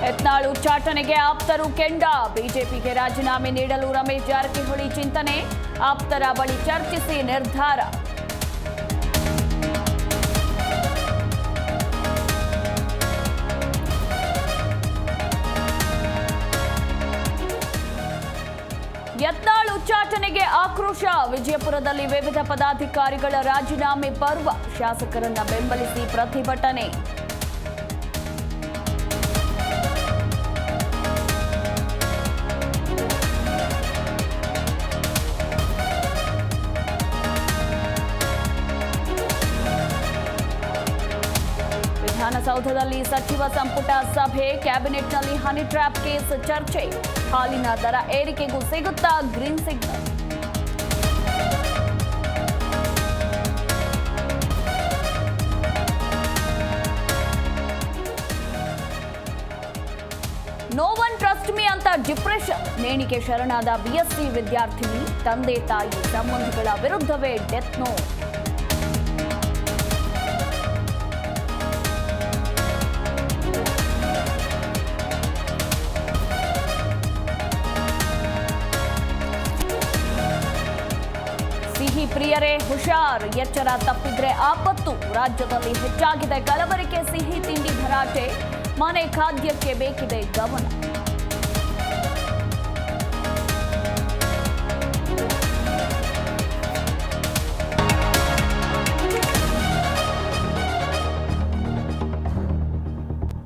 ಯತ್ನಾಳ್ ಉಚ್ಚಾಟನೆಗೆ ಆಪ್ತರು ಕೆಂಡ. ಬಿಜೆಪಿಗೆ ರಾಜೀನಾಮೆ ನೀಡಲು ರಮೇಶ್ ಜಾರಕಿಹೊಳಿ ಚಿಂತನೆ. ಆಪ್ತರ ಬಳಿ ಚರ್ಚಿಸಿ ನಿರ್ಧಾರ. ಯತ್ನಾಳ್ ಉಚ್ಚಾಟನೆಗೆ ಆಕ್ರೋಶ. ವಿಜಯಪುರದಲ್ಲಿ ವಿವಿಧ ಪದಾಧಿಕಾರಿಗಳ ರಾಜೀನಾಮೆ ಪರ್ವ. ಶಾಸಕರನ್ನ ಬೆಂಬಲಿಸಿ ಪ್ರತಿಭಟನೆ. ವಿಧಾನಸೌಧದಲ್ಲಿ ಸಚಿವ ಸಂಪುಟ ಸಭೆ. ಕ್ಯಾಬಿನೆಟ್ನಲ್ಲಿ ಹನಿ ಟ್ರ್ಯಾಪ್ ಕೇಸ್ ಚರ್ಚೆ. ಹಾಲಿನ ದರ ಏರಿಕೆಗೂ ಸಿಗುತ್ತಾ green signal. No one trust me ಅಂತ ಡಿಪ್ರೆಷನ್. ನೇಣಿಗೆ ಶರಣಾದ ಬಿಎಸ್ಸಿ ವಿದ್ಯಾರ್ಥಿನಿ. ತಂದೆ ತಾಯಿ ಸಂಬಂಧಿಗಳ ವಿರುದ್ಧವೇ ಡೆತ್ ನೋಟ್. ಸಿಹಿ ಪ್ರಿಯರೇ ಹುಷಾರ್. ಎಚ್ಚರ ತಪ್ಪಿದ್ರೆ ಆಪತ್ತು. ರಾಜ್ಯದಲ್ಲಿ ಹೆಚ್ಚಾಗಿದೆ ಕಲಬೆರಕೆ. ಸಿಹಿ ತಿಂಡಿ ಭರಾಟೆ. ಮನೆ ಖಾದ್ಯಕ್ಕೆ ಬೇಕಿದೆ ಗಮನ.